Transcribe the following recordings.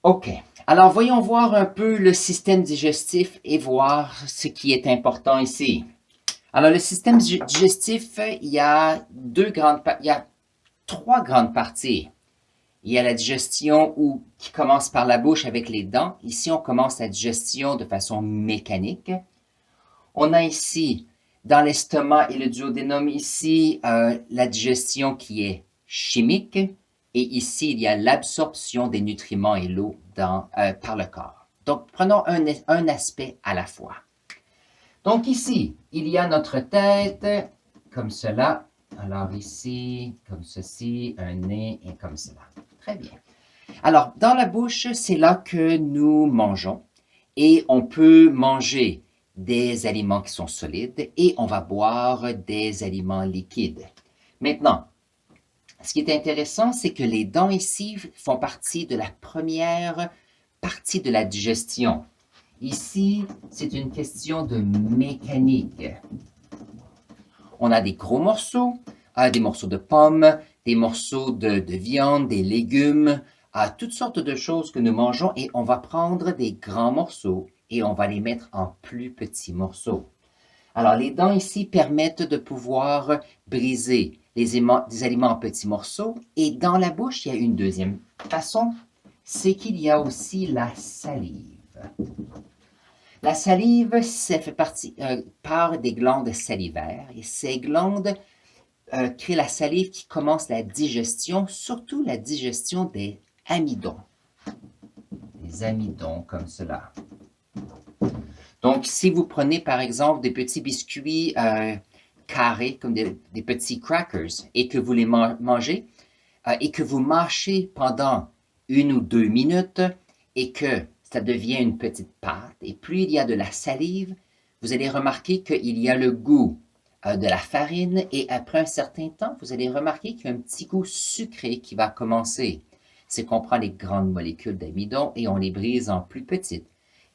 OK. Alors, voyons voir un peu le système digestif et voir ce qui est important ici. Alors, le système digestif, il y a trois grandes parties. Il y a la digestion qui commence par la bouche avec les dents. Ici, on commence la digestion de façon mécanique. On a ici, dans l'estomac et le duodénum, ici, la digestion qui est chimique. Et ici, il y a l'absorption des nutriments et l'eau par le corps. Donc, prenons un aspect à la fois. Donc ici, il y a notre tête, comme cela. Alors ici, comme ceci, un nez et comme cela. Très bien. Alors, dans la bouche, c'est là que nous mangeons et on peut manger des aliments qui sont solides et on va boire des aliments liquides. Maintenant, ce qui est intéressant, c'est que les dents ici font partie de la première partie de la digestion. Ici, c'est une question de mécanique. On a des gros morceaux, des morceaux de pommes, des morceaux de viande, des légumes, toutes sortes de choses que nous mangeons et on va prendre des grands morceaux et on va les mettre en plus petits morceaux. Alors, les dents ici permettent de pouvoir briser des aliments en petits morceaux et dans la bouche, il y a une deuxième façon, c'est qu'il y a aussi la salive. La salive, ça fait partie par des glandes salivaires et ces glandes créent la salive qui commence la digestion, surtout la digestion des amidons. Des amidons comme cela. Donc, si vous prenez par exemple des petits biscuits carrés, comme des petits crackers, et que vous les mangez, et que vous mâchez pendant 1 ou 2 minutes, et que ça devient une petite pâte, et plus il y a de la salive, vous allez remarquer qu'il y a le goût de la farine, et après un certain temps, vous allez remarquer qu'il y a un petit goût sucré qui va commencer. C'est qu'on prend les grandes molécules d'amidon et on les brise en plus petites.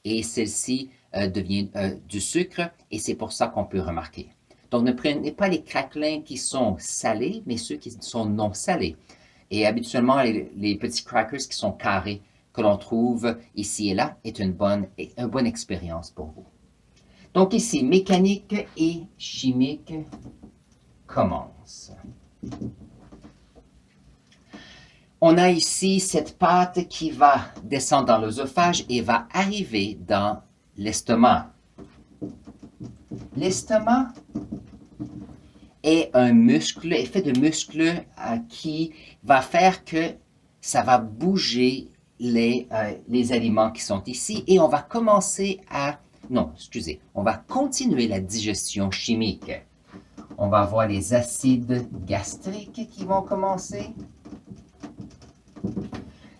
Et celles-ci deviennent du sucre, et c'est pour ça qu'on peut remarquer. Donc, ne prenez pas les craquelins qui sont salés, mais ceux qui sont non salés. Et habituellement, les petits crackers qui sont carrés, que l'on trouve ici et là, est une bonne expérience pour vous. Donc ici, mécanique et chimique commencent. On a ici cette pâte qui va descendre dans l'œsophage et va arriver dans l'estomac. L'estomac est un muscle, est fait de muscles qui va faire que ça va bouger les aliments qui sont ici et on va commencer à... Non, excusez, on va continuer la digestion chimique. On va avoir les acides gastriques qui vont commencer.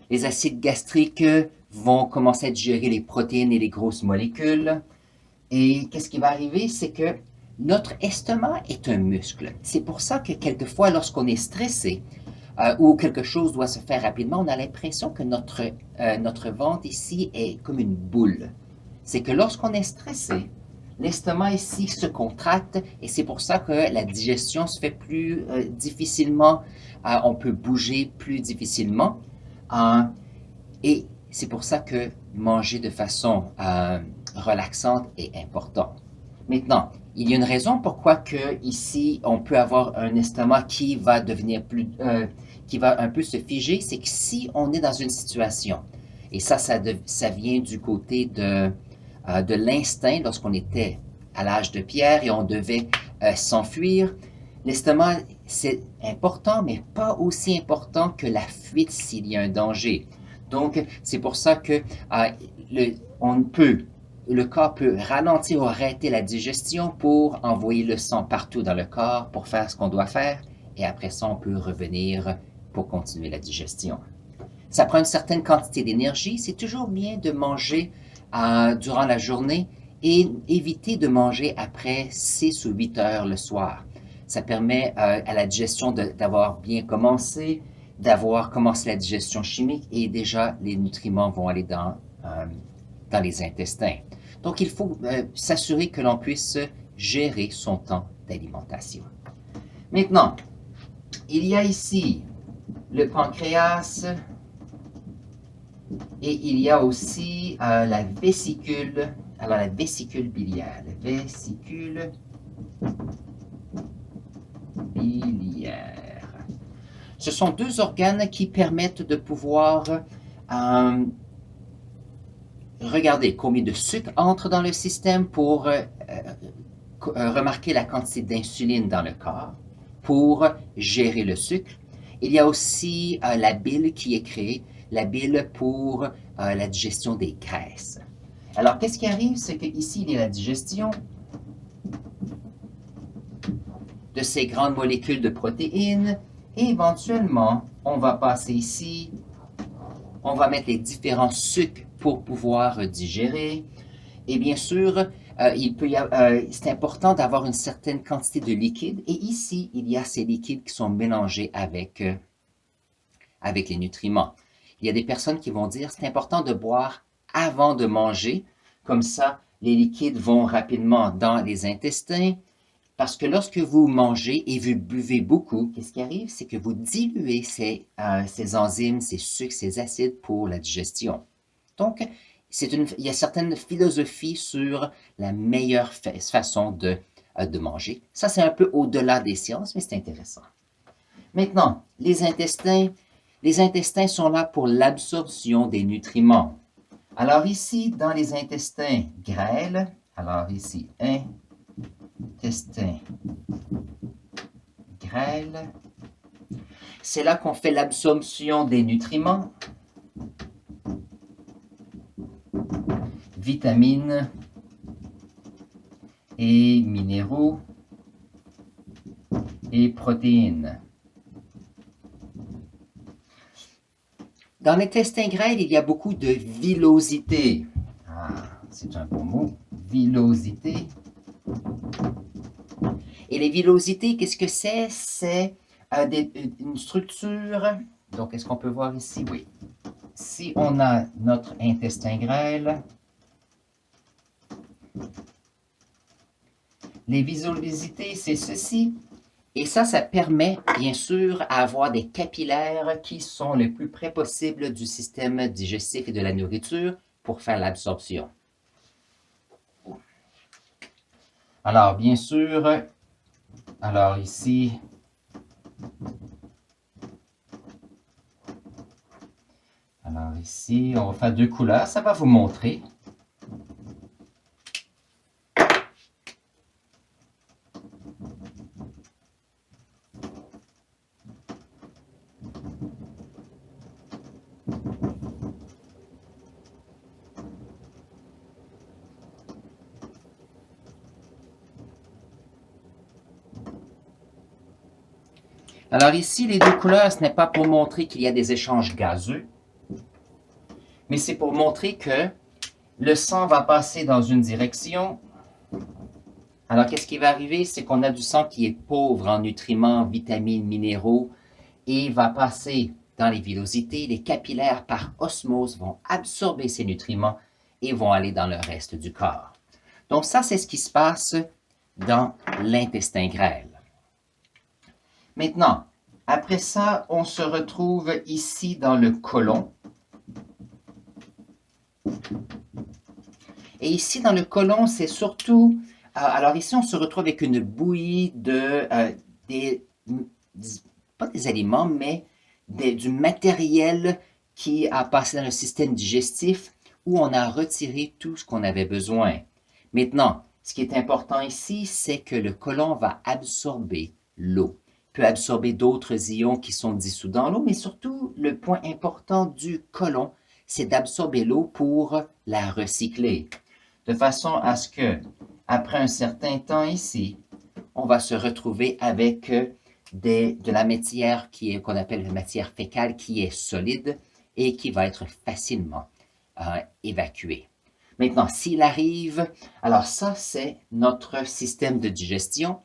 Les acides gastriques vont commencer à digérer les protéines et les grosses molécules. Et qu'est-ce qui va arriver? C'est que notre estomac est un muscle. C'est pour ça que quelquefois, lorsqu'on est stressé ou quelque chose doit se faire rapidement, on a l'impression que notre ventre ici est comme une boule. C'est que lorsqu'on est stressé, l'estomac ici se contracte et c'est pour ça que la digestion se fait plus difficilement. On peut bouger plus difficilement. Et c'est pour ça que manger de façon relaxante est important. Maintenant, il y a une raison pourquoi que ici on peut avoir un estomac qui va devenir qui va un peu se figer, c'est que si on est dans une situation, et ça vient du côté de l'instinct lorsqu'on était à l'âge de pierre et on devait s'enfuir, l'estomac c'est important, mais pas aussi important que la fuite s'il y a un danger. Donc, c'est pour ça que le corps peut ralentir ou arrêter la digestion pour envoyer le sang partout dans le corps pour faire ce qu'on doit faire. Et après ça, on peut revenir pour continuer la digestion. Ça prend une certaine quantité d'énergie. C'est toujours bien de manger durant la journée et éviter de manger après 6 ou 8 heures le soir. Ça permet à la digestion d'avoir bien commencé, d'avoir commencé la digestion chimique et déjà les nutriments vont aller dans les intestins. Donc, il faut s'assurer que l'on puisse gérer son temps d'alimentation. Maintenant, il y a ici le pancréas Et il y a aussi la vésicule, alors la vésicule biliaire. La vésicule biliaire. Ce sont deux organes qui permettent de pouvoir regarder combien de sucre entre dans le système pour remarquer la quantité d'insuline dans le corps, pour gérer le sucre. Il y a aussi la bile qui est créée, la bile pour la digestion des graisses. Alors, qu'est-ce qui arrive? C'est qu'ici, il y a la digestion de ces grandes molécules de protéines et éventuellement, on va passer ici, on va mettre les différents sucres pour pouvoir digérer. Et bien sûr, c'est important d'avoir une certaine quantité de liquide. Et ici, il y a ces liquides qui sont mélangés avec les nutriments. Il y a des personnes qui vont dire c'est important de boire avant de manger. Comme ça, les liquides vont rapidement dans les intestins. Parce que lorsque vous mangez et vous buvez beaucoup, qu'est-ce qui arrive? C'est que vous diluez ces enzymes, ces sucres, ces acides pour la digestion. Donc, il y a certaines philosophies sur la meilleure façon de manger. Ça, c'est un peu au-delà des sciences, mais c'est intéressant. Maintenant, les intestins sont là pour l'absorption des nutriments. Alors ici, dans les intestins grêles, alors ici, intestin grêle, c'est là qu'on fait l'absorption des nutriments, vitamines et minéraux et protéines. Dans l'intestin grêle, il y a beaucoup de villosité. C'est un bon mot, villosité. Et les villosités, qu'est-ce que c'est? C'est une structure. Donc, est-ce qu'on peut voir ici? Oui. Si on a notre intestin grêle, les villosités, c'est ceci. Et ça permet, bien sûr, à avoir des capillaires qui sont le plus près possible du système digestif et de la nourriture pour faire l'absorption. Alors, bien sûr, alors ici, on va faire deux couleurs, ça va vous montrer. Alors ici, les deux couleurs, ce n'est pas pour montrer qu'il y a des échanges gazeux, mais c'est pour montrer que le sang va passer dans une direction. Alors, qu'est-ce qui va arriver? C'est qu'on a du sang qui est pauvre en nutriments, vitamines, minéraux, et va passer dans les villosités. Les capillaires, par osmose, vont absorber ces nutriments et vont aller dans le reste du corps. Donc ça, c'est ce qui se passe dans l'intestin grêle. Maintenant, après ça, on se retrouve ici dans le côlon. Et ici, dans le côlon, c'est surtout... alors ici, on se retrouve avec une bouillie de... pas des aliments, mais du matériel qui a passé dans le système digestif où on a retiré tout ce qu'on avait besoin. Maintenant, ce qui est important ici, c'est que le côlon va absorber l'eau. Peut absorber d'autres ions qui sont dissous dans l'eau, mais surtout, le point important du côlon, c'est d'absorber l'eau pour la recycler. De façon à ce que, après un certain temps ici, on va se retrouver avec de la matière qu'on appelle la matière fécale qui est solide et qui va être facilement évacuée. Maintenant, s'il arrive, alors ça, c'est notre système de digestion.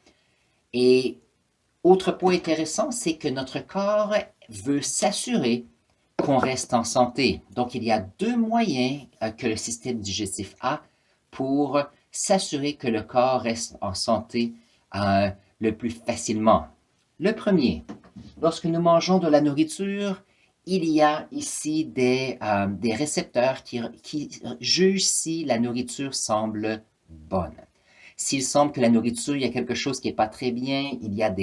Et autre point intéressant, c'est que notre corps veut s'assurer qu'on reste en santé. Donc, il y a deux moyens que le système digestif a pour s'assurer que le corps reste en santé le plus facilement. Le premier, lorsque nous mangeons de la nourriture, il y a ici des récepteurs qui jugent si la nourriture semble bonne. S'il semble que la nourriture, il y a quelque chose qui n'est pas très bien, il y a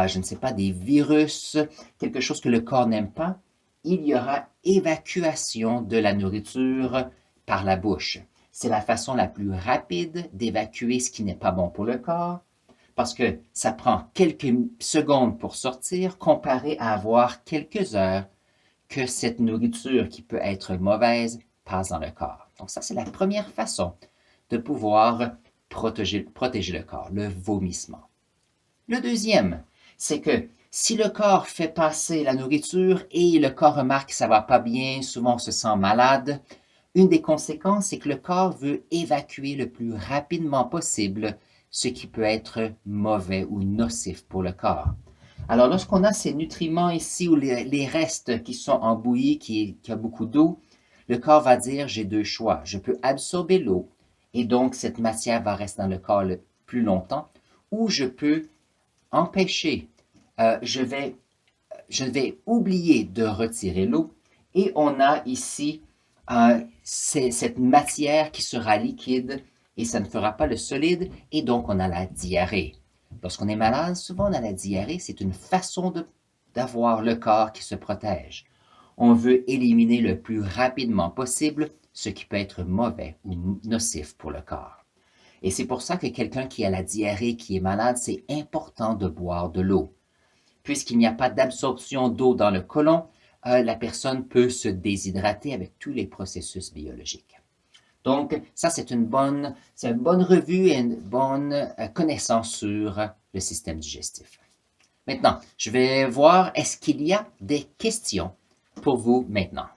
je ne sais pas, des virus, quelque chose que le corps n'aime pas, il y aura évacuation de la nourriture par la bouche. C'est la façon la plus rapide d'évacuer ce qui n'est pas bon pour le corps, parce que ça prend quelques secondes pour sortir, comparé à avoir quelques heures que cette nourriture qui peut être mauvaise passe dans le corps. Donc ça, c'est la première façon de pouvoir protéger le corps, le vomissement. Le deuxième, c'est que si le corps fait passer la nourriture et le corps remarque que ça ne va pas bien, souvent on se sent malade, une des conséquences, c'est que le corps veut évacuer le plus rapidement possible ce qui peut être mauvais ou nocif pour le corps. Alors, lorsqu'on a ces nutriments ici ou les restes qui sont en bouillie, qui a beaucoup d'eau, le corps va dire, j'ai deux choix. Je peux absorber l'eau et donc cette matière va rester dans le corps plus longtemps, ou je peux empêcher, je vais oublier de retirer l'eau et on a ici cette matière qui sera liquide et ça ne fera pas le solide et donc on a la diarrhée. Lorsqu'on est malade, souvent on a la diarrhée, c'est une façon d'avoir le corps qui se protège. On veut éliminer le plus rapidement possible ce qui peut être mauvais ou nocif pour le corps. Et c'est pour ça que quelqu'un qui a la diarrhée, qui est malade, c'est important de boire de l'eau. Puisqu'il n'y a pas d'absorption d'eau dans le côlon, la personne peut se déshydrater avec tous les processus biologiques. Donc, ça, c'est une bonne revue et une bonne connaissance sur le système digestif. Maintenant, je vais voir, est-ce qu'il y a des questions pour vous maintenant?